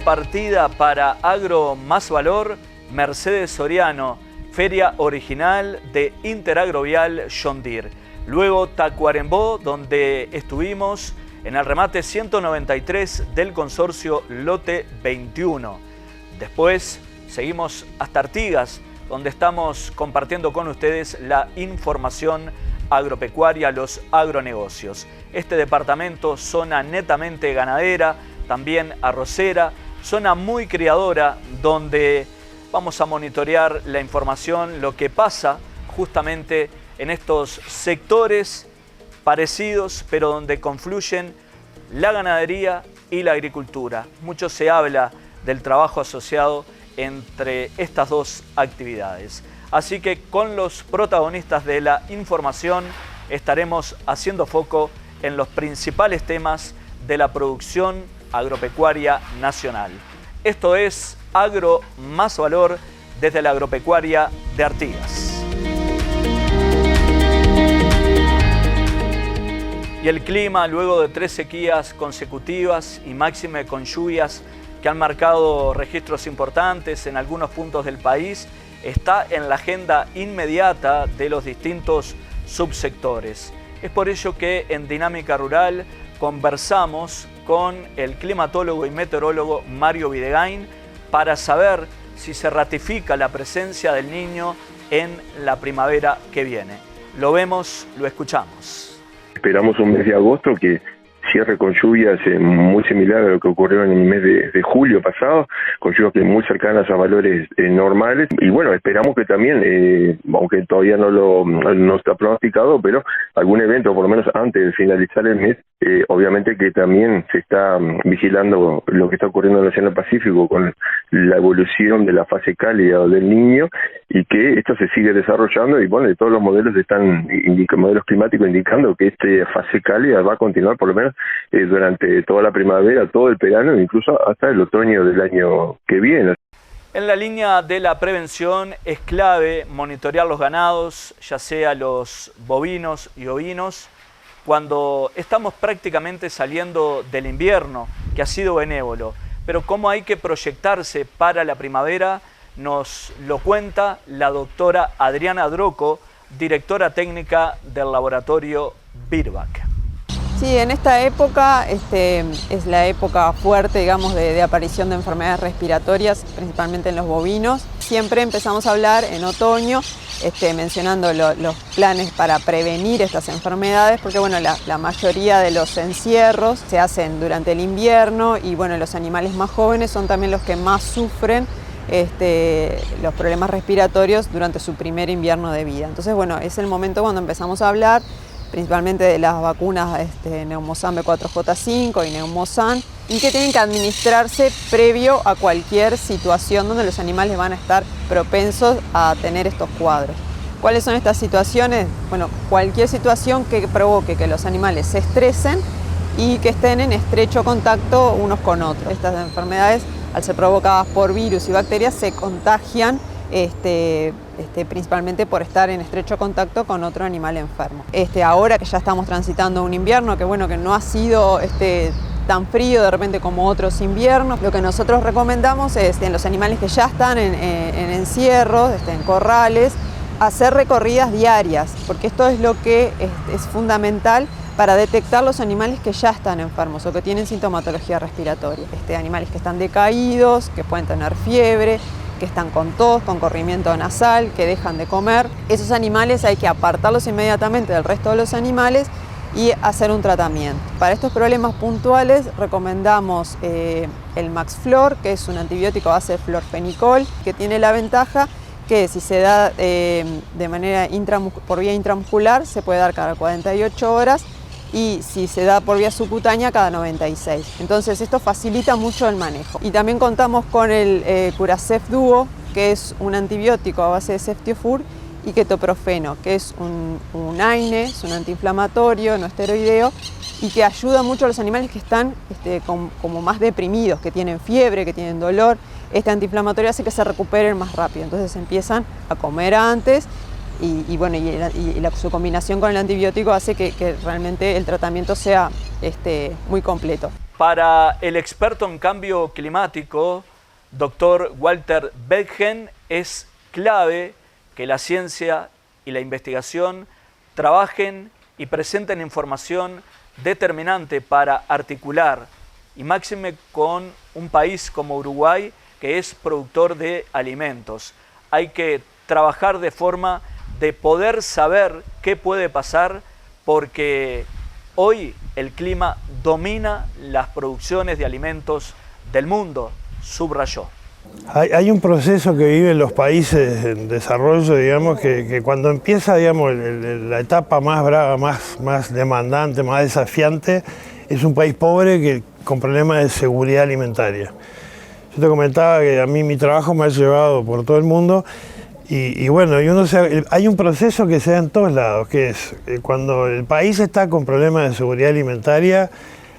compartida para Agro Más Valor, Mercedes Soriano, feria original de Interagrovial John Deere. Luego Tacuarembó, donde estuvimos en el remate 193 del consorcio Lote 21. Después seguimos hasta Artigas, donde estamos compartiendo con ustedes la información agropecuaria, los agronegocios. Este departamento, zona netamente ganadera, también arrocera, zona muy criadora, donde vamos a monitorear la información, lo que pasa justamente en estos sectores parecidos, pero donde confluyen la ganadería y la agricultura. Mucho se habla del trabajo asociado entre estas dos actividades. Así que con los protagonistas de la información estaremos haciendo foco en los principales temas de la producción agropecuaria nacional. Esto es Agro Más Valor desde la agropecuaria de Artigas. Y el clima, luego de 3 sequías consecutivas y máxime con lluvias que han marcado registros importantes en algunos puntos del país, está en la agenda inmediata de los distintos subsectores. Es por ello que en Dinámica Rural conversamos con el climatólogo y meteorólogo Mario Videgain para saber si se ratifica la presencia del Niño en la primavera que viene. Lo vemos, lo escuchamos. Esperamos un mes de agosto que cierre con lluvias muy similar a lo que ocurrió en el mes de julio pasado, con lluvias muy cercanas a valores normales. Y bueno, esperamos que también, aunque todavía no está pronosticado, pero algún evento, por lo menos antes de finalizar el mes, obviamente que también se está vigilando lo que está ocurriendo en el Océano Pacífico con la evolución de la fase cálida del Niño, y que esto se sigue desarrollando, y bueno, todos los modelos modelos climáticos indicando que esta fase cálida va a continuar por lo menos durante toda la primavera, todo el verano, incluso hasta el otoño del año que viene. En la línea de la prevención es clave monitorear los ganados, ya sea los bovinos y ovinos, cuando estamos prácticamente saliendo del invierno, que ha sido benévolo. Pero cómo hay que proyectarse para la primavera nos lo cuenta la doctora Adriana Droco, directora técnica del laboratorio Virbac. Sí, en esta época es la época fuerte, digamos, de aparición de enfermedades respiratorias, principalmente en los bovinos. Siempre empezamos a hablar en otoño, mencionando los planes para prevenir estas enfermedades, porque bueno, la mayoría de los encierros se hacen durante el invierno y bueno, los animales más jóvenes son también los que más sufren los problemas respiratorios durante su primer invierno de vida. Entonces, bueno, es el momento cuando empezamos a hablar principalmente de las vacunas Neumosan B4J5 y Neumosan, y que tienen que administrarse previo a cualquier situación donde los animales van a estar propensos a tener estos cuadros. ¿Cuáles son estas situaciones? Bueno, cualquier situación que provoque que los animales se estresen y que estén en estrecho contacto unos con otros. Estas enfermedades, al ser provocadas por virus y bacterias, se contagian principalmente por estar en estrecho contacto con otro animal enfermo. Ahora que ya estamos transitando un invierno que no ha sido tan frío de repente como otros inviernos, lo que nosotros recomendamos es en los animales que ya están en encierros, en corrales, hacer recorridas diarias, porque esto es lo que es fundamental para detectar los animales que ya están enfermos o que tienen sintomatología respiratoria. Animales que están decaídos, que pueden tener fiebre, que están con tos, con corrimiento nasal, que dejan de comer. Esos animales hay que apartarlos inmediatamente del resto de los animales y hacer un tratamiento. Para estos problemas puntuales recomendamos el Maxflor, que es un antibiótico a base de florfenicol, que tiene la ventaja que si se da de manera por vía intramuscular se puede dar cada 48 horas y si se da por vía subcutánea cada 96. Entonces esto facilita mucho el manejo. Y también contamos con el Curacef Duo, que es un antibiótico a base de ceftiofur y ketoprofeno, que es un AINE, es un antiinflamatorio no esteroideo y que ayuda mucho a los animales que están como más deprimidos, que tienen fiebre, que tienen dolor. Este antiinflamatorio hace que se recuperen más rápido, entonces empiezan a comer antes y su combinación con el antibiótico hace que realmente el tratamiento sea muy completo. Para el experto en cambio climático, doctor Walter Betgen, es clave que la ciencia y la investigación trabajen y presenten información determinante para articular, y máxime con un país como Uruguay, que es productor de alimentos. Hay que trabajar de forma de poder saber qué puede pasar, porque hoy el clima domina las producciones de alimentos del mundo, subrayó. Hay un proceso que viven los países en desarrollo, digamos, que cuando empieza, digamos, la etapa más brava, más demandante, más desafiante, es un país pobre con problemas de seguridad alimentaria. Yo te comentaba que a mí mi trabajo me ha llevado por todo el mundo y bueno, hay un proceso que se da en todos lados, que es cuando el país está con problemas de seguridad alimentaria,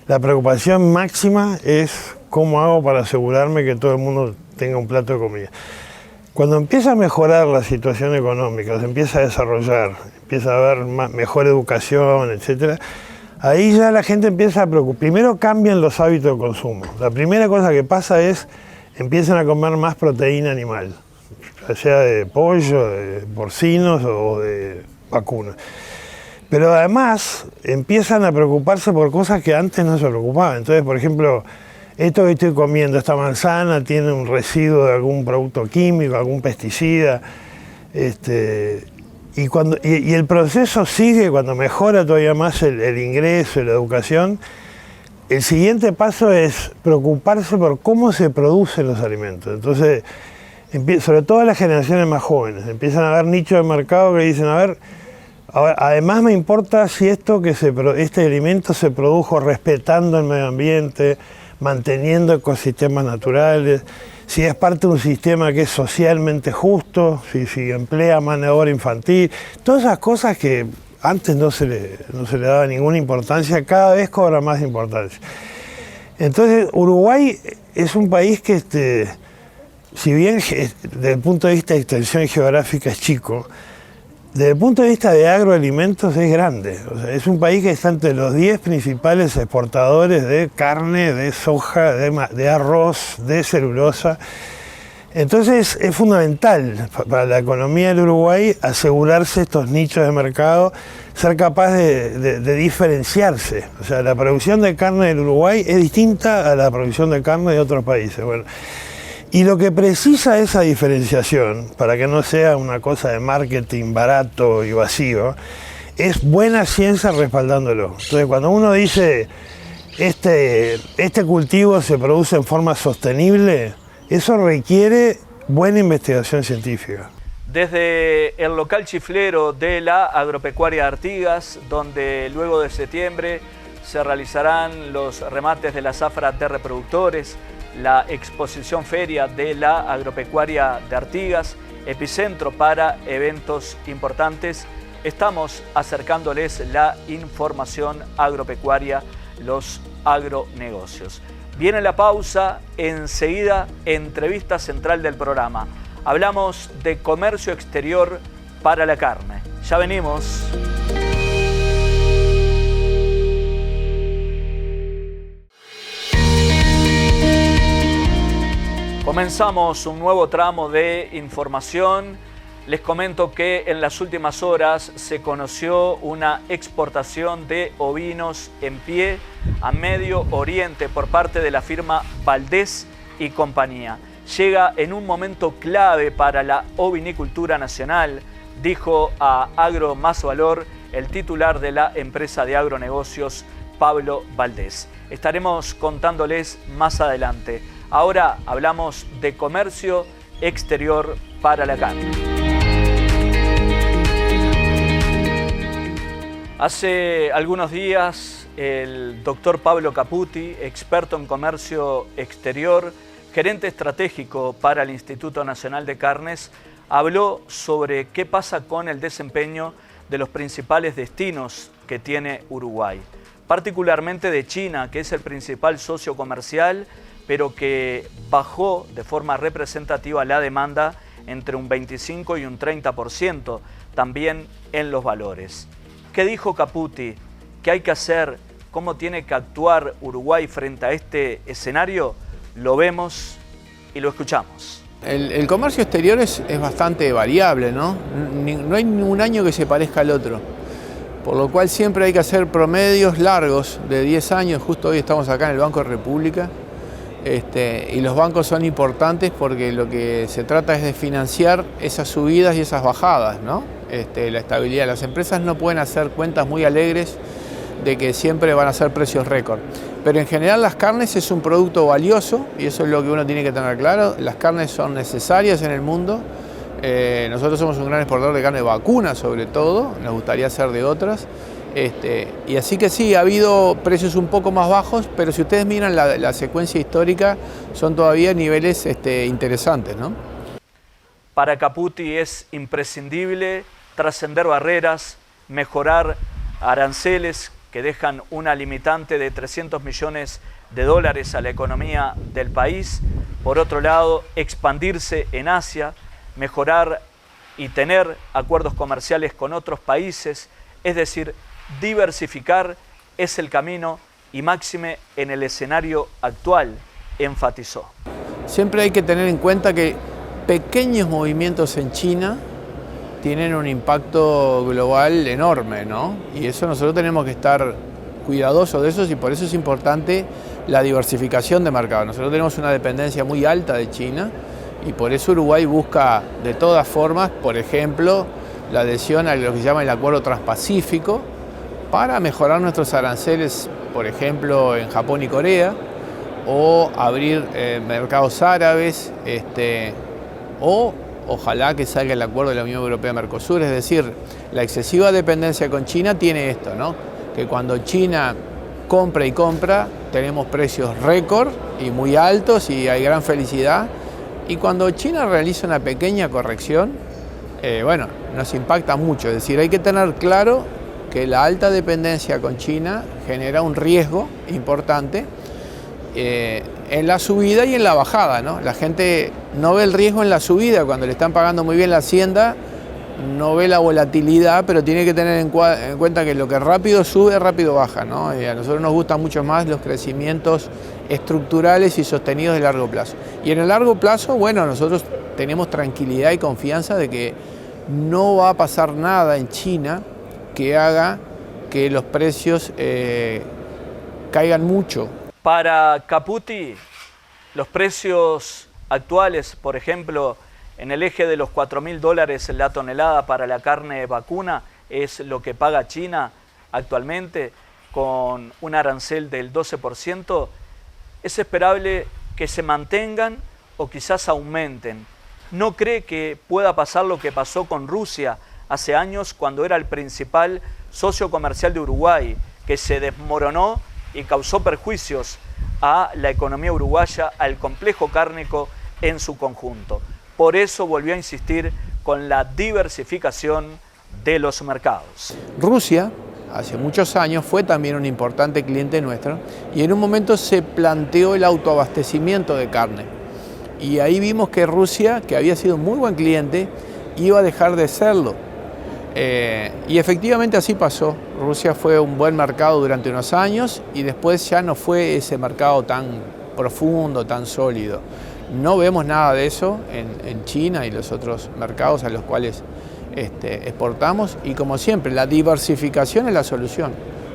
la preocupación máxima es cómo hago para asegurarme que todo el mundo tenga un plato de comida. Cuando empieza a mejorar la situación económica, se empieza a desarrollar, empieza a haber mejor educación, etc., ahí ya la gente empieza a preocupar. Primero cambian los hábitos de consumo. La primera cosa que pasa es empiezan a comer más proteína animal, ya sea de pollo, de porcinos o de vacunas. Pero además empiezan a preocuparse por cosas que antes no se preocupaban. Entonces, por ejemplo, esto que estoy comiendo, esta manzana, tiene un residuo de algún producto químico, algún pesticida. Y el proceso sigue cuando mejora todavía más el ingreso y la educación. El siguiente paso es preocuparse por cómo se producen los alimentos. Entonces, sobre todo las generaciones más jóvenes, empiezan a haber nichos de mercado que dicen, además me importa si este alimento se produjo respetando el medio ambiente, manteniendo ecosistemas naturales, si es parte de un sistema que es socialmente justo, si emplea mano de obra infantil, todas esas cosas que antes no se le daba ninguna importancia, cada vez cobra más importancia. Entonces, Uruguay es un país que, si bien desde el punto de vista de extensión geográfica es chico, desde el punto de vista de agroalimentos es grande. O sea, es un país que está entre los 10 principales exportadores de carne, de soja, de arroz, de celulosa. Entonces es fundamental para la economía del Uruguay asegurarse estos nichos de mercado, ser capaz de diferenciarse. O sea, la producción de carne del Uruguay es distinta a la producción de carne de otros países. Bueno, y lo que precisa esa diferenciación, para que no sea una cosa de marketing barato y vacío, es buena ciencia respaldándolo. Entonces, cuando uno dice este cultivo se produce en forma sostenible, eso requiere buena investigación científica. Desde el local chiflero de la Agropecuaria de Artigas, donde luego de septiembre se realizarán los remates de la zafra de reproductores, la exposición feria de la Agropecuaria de Artigas, epicentro para eventos importantes, estamos acercándoles la información agropecuaria, los agronegocios. Viene la pausa, enseguida entrevista central del programa. Hablamos de comercio exterior para la carne. Ya venimos. Comenzamos un nuevo tramo de información. Les comento que en las últimas horas se conoció una exportación de ovinos en pie a Medio Oriente por parte de la firma Valdés y compañía. Llega en un momento clave para la ovinicultura nacional, dijo a Agro Más Valor el titular de la empresa de agronegocios, Pablo Valdés. Estaremos contándoles más adelante. Ahora hablamos de comercio exterior para la carne. Hace algunos días el doctor Pablo Caputi, experto en comercio exterior, gerente estratégico para el Instituto Nacional de Carnes, habló sobre qué pasa con el desempeño de los principales destinos que tiene Uruguay, particularmente de China, que es el principal socio comercial, pero que bajó de forma representativa la demanda entre un 25 y un 30%, también en los valores. ¿Qué dijo Caputi? ¿Qué hay que hacer cómo tiene que actuar Uruguay frente a este escenario, lo vemos y lo escuchamos. El comercio exterior es bastante variable, ¿no? No hay ningún año que se parezca al otro. Por lo cual siempre hay que hacer promedios largos de 10 años. Justo hoy estamos acá en el Banco de República. Y los bancos son importantes porque lo que se trata es de financiar esas subidas y esas bajadas, ¿no? La estabilidad. Las empresas no pueden hacer cuentas muy alegres de que siempre van a ser precios récord. Pero en general las carnes es un producto valioso y eso es lo que uno tiene que tener claro. Las carnes son necesarias en el mundo. Nosotros somos un gran exportador de carne de vacuna sobre todo, nos gustaría ser de otras. Y así que sí, ha habido precios un poco más bajos, pero si ustedes miran la secuencia histórica, son todavía niveles interesantes, ¿no? Para Caputi es imprescindible trascender barreras, mejorar aranceles que dejan una limitante de 300 millones de dólares a la economía del país. Por otro lado, expandirse en Asia, mejorar y tener acuerdos comerciales con otros países, es decir, diversificar es el camino y máxime en el escenario actual, enfatizó. Siempre hay que tener en cuenta que pequeños movimientos en China tienen un impacto global enorme, ¿no? Y eso nosotros tenemos que estar cuidadosos de eso y por eso es importante la diversificación de mercado. Nosotros tenemos una dependencia muy alta de China y por eso Uruguay busca de todas formas, por ejemplo, la adhesión a lo que se llama el Acuerdo Transpacífico para mejorar nuestros aranceles, por ejemplo, en Japón y Corea, o abrir mercados árabes, o ojalá que salga el acuerdo de la Unión Europea-Mercosur, es decir, la excesiva dependencia con China tiene esto, ¿no? Que cuando China compra y compra, tenemos precios récord y muy altos y hay gran felicidad, y cuando China realiza una pequeña corrección, bueno, nos impacta mucho, es decir, hay que tener claro que la alta dependencia con China genera un riesgo importante en la subida y en la bajada, ¿no? La gente no ve el riesgo en la subida, cuando le están pagando muy bien la hacienda, no ve la volatilidad, pero tiene que tener en cuenta que lo que rápido sube, rápido baja, ¿no? Y a nosotros nos gustan mucho más los crecimientos estructurales y sostenidos de largo plazo. Y en el largo plazo, bueno, nosotros tenemos tranquilidad y confianza de que no va a pasar nada en China que haga que los precios caigan mucho. Para Caputi, los precios actuales, por ejemplo, en el eje de los $4.000 la tonelada para la carne vacuna, es lo que paga China actualmente con un arancel del 12%, es esperable que se mantengan o quizás aumenten. ¿No cree que pueda pasar lo que pasó con Rusia hace años cuando era el principal socio comercial de Uruguay, que se desmoronó y causó perjuicios a la economía uruguaya, al complejo cárnico en su conjunto? Por eso volvió a insistir con la diversificación de los mercados. Rusia, hace muchos años, fue también un importante cliente nuestro y en un momento se planteó el autoabastecimiento de carne. Y ahí vimos que Rusia, que había sido un muy buen cliente, iba a dejar de serlo. Y efectivamente así pasó. Rusia fue un buen mercado durante unos años y después ya no fue ese mercado tan profundo, tan sólido. No vemos nada de eso en China y los otros mercados a los cuales exportamos y como siempre, la diversificación es la solución.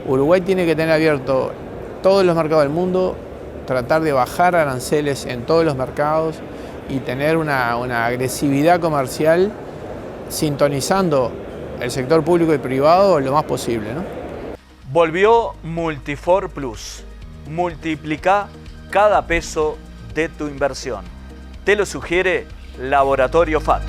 Uruguay tiene que tener abierto todos los mercados del mundo, tratar de bajar aranceles en todos los mercados y tener una agresividad comercial sintonizando el sector público y privado lo más posible, ¿no? Volvió Multifor Plus. Multiplica cada peso de tu inversión. Te lo sugiere Laboratorio FAT.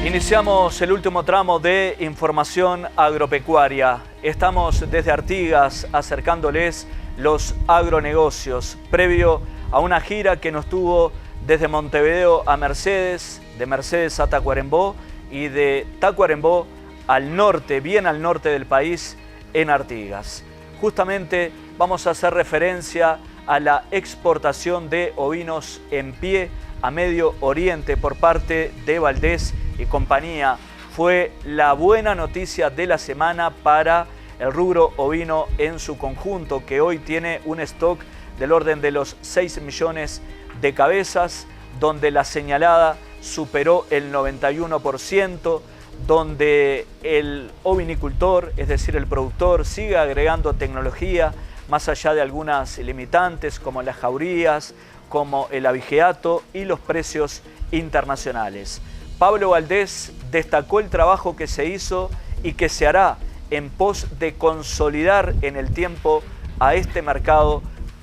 Iniciamos el último tramo de información agropecuaria. Estamos desde Artigas acercándoles los agronegocios, previo a una gira que nos tuvo desde Montevideo a Mercedes, de Mercedes a Tacuarembó y de Tacuarembó al norte, bien al norte del país, en Artigas. Justamente vamos a hacer referencia a la exportación de ovinos en pie a Medio Oriente por parte de Valdés y compañía. Fue la buena noticia de la semana para el rubro ovino en su conjunto, que hoy tiene un stock del orden de los 6 millones de cabezas, donde la señalada superó el 91%, donde el ovinicultor, es decir, el productor, sigue agregando tecnología, más allá de algunas limitantes como las jaurías, como el abigeato y los precios internacionales. Pablo Valdés destacó el trabajo que se hizo y que se hará en pos de consolidar en el tiempo a este mercado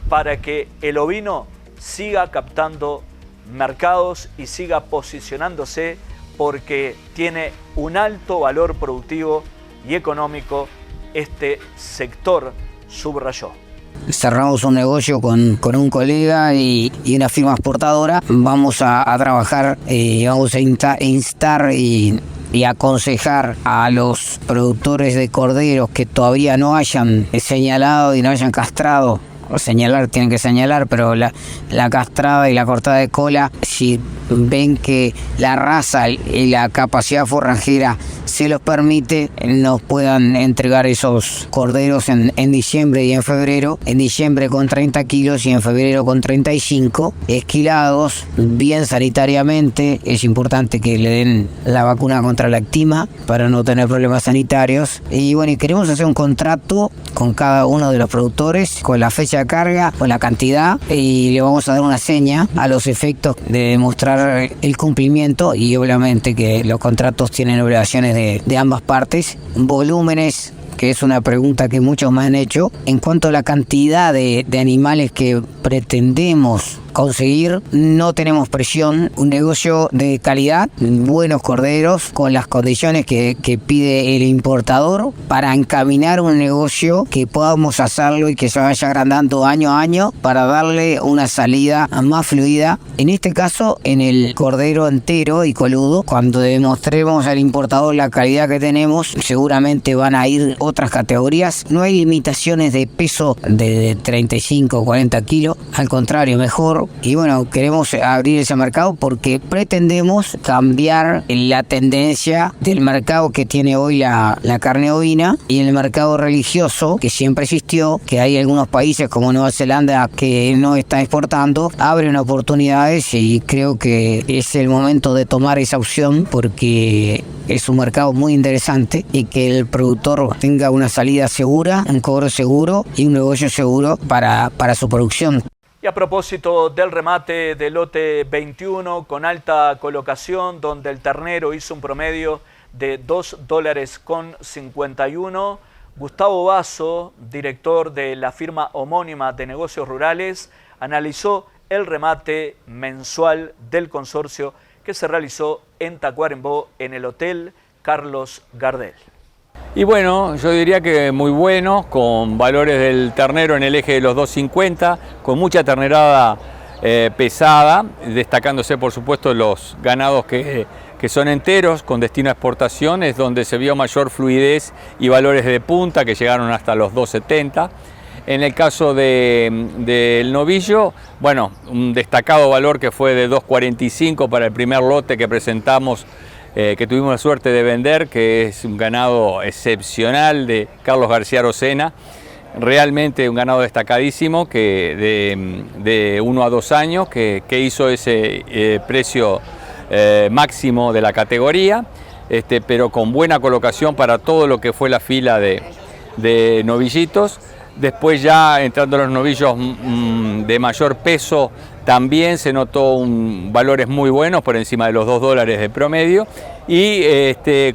para que el ovino siga captando mercados y siga posicionándose, porque tiene un alto valor productivo y económico este sector, subrayó. Cerramos un negocio con un colega y una firma exportadora. Vamos a trabajar, vamos a instar y aconsejar a los productores de corderos que todavía no hayan señalado y no hayan castrado. O señalar, tienen que señalar, pero la castrada y la cortada de cola, si ven que la raza y la capacidad forrajera se los permite, nos puedan entregar esos corderos en diciembre y en febrero. En diciembre con 30 kilos y en febrero con 35, esquilados, bien sanitariamente. Es importante que le den la vacuna contra la actima para no tener problemas sanitarios. Y bueno, y queremos hacer un contrato con cada uno de los productores, con la fecha de carga, con la cantidad, y le vamos a dar una seña a los efectos de demostrar el cumplimiento, y obviamente que los contratos tienen obligaciones de ambas partes. Volúmenes, que es una pregunta que muchos me han hecho, en cuanto a la cantidad de animales que pretendemos conseguir, no tenemos presión. Un negocio de calidad, buenos corderos, con las condiciones que pide el importador, para encaminar un negocio que podamos hacerlo y que se vaya agrandando año a año para darle una salida más fluida. En este caso, en el cordero entero y coludo, cuando demostremos al importador la calidad que tenemos, seguramente van a ir otras categorías. No hay limitaciones de peso de 35 o 40 kilos, al contrario, mejor. Y bueno, queremos abrir ese mercado porque pretendemos cambiar la tendencia del mercado que tiene hoy la carne ovina, y el mercado religioso que siempre existió, que hay algunos países como Nueva Zelanda que no están exportando, abren oportunidades, y creo que es el momento de tomar esa opción porque es un mercado muy interesante, y que el productor tenga una salida segura, un cobro seguro y un negocio seguro para su producción. Y a propósito del remate del lote 21 con alta colocación, donde el ternero hizo un promedio de $2.51, Gustavo Basso, director de la firma homónima de negocios rurales, analizó el remate mensual del consorcio que se realizó en Tacuarembó en el Hotel Carlos Gardel. Y bueno, yo diría que muy bueno, con valores del ternero en el eje de los 2.50, con mucha ternerada pesada, destacándose por supuesto los ganados que son enteros, con destino a exportación, es donde se vio mayor fluidez y valores de punta que llegaron hasta los 2.70. En el caso del novillo, bueno, un destacado valor que fue de 2.45 para el primer lote que presentamos, que tuvimos la suerte de vender, que es un ganado excepcional de Carlos García Rosena, realmente un ganado destacadísimo, que de 1 a 2 años, que hizo ese precio máximo de la categoría, pero con buena colocación para todo lo que fue la fila de novillitos. Después, ya entrando los novillos de mayor peso, también se notó valores muy buenos, por encima de los $2 de promedio. Y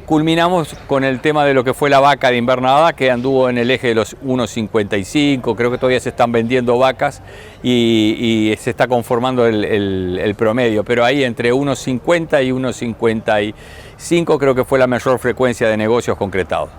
culminamos con el tema de lo que fue la vaca de invernada, que anduvo en el eje de los 1.55. Creo que todavía se están vendiendo vacas y se está conformando el promedio. Pero ahí entre 1.50 y 1.55 creo que fue la mayor frecuencia de negocios concretados.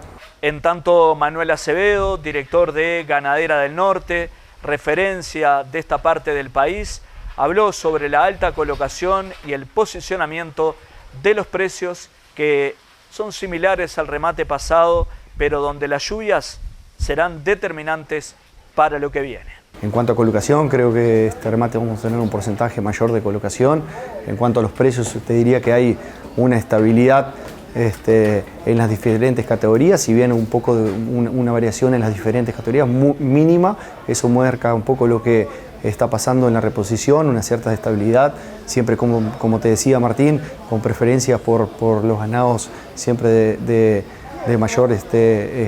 En tanto, Manuel Acevedo, director de Ganadera del Norte, referencia de esta parte del país, habló sobre la alta colocación y el posicionamiento de los precios, que son similares al remate pasado, pero donde las lluvias serán determinantes para lo que viene. En cuanto a colocación, creo que este remate vamos a tener un porcentaje mayor de colocación. En cuanto a los precios, te diría que hay una estabilidad en las diferentes categorías, si bien un poco de una variación en las diferentes categorías mínima, eso muestra un poco lo que está pasando en la reposición, una cierta estabilidad, siempre como te decía Martín, con preferencia por los ganados siempre de mayor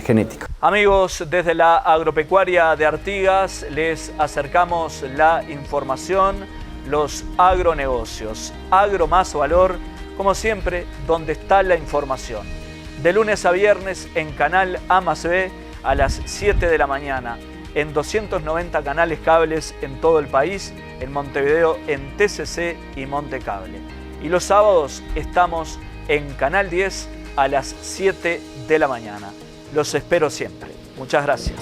genética. Amigos, desde la agropecuaria de Artigas les acercamos la información, los agronegocios. Agro más valor, como siempre, donde está la información. De lunes a viernes en Canal A+B a las 7 de la mañana, en 290 canales cables en todo el país, en Montevideo, en TCC y Montecable. Y los sábados estamos en Canal 10 a las 7 de la mañana. Los espero siempre. Muchas gracias.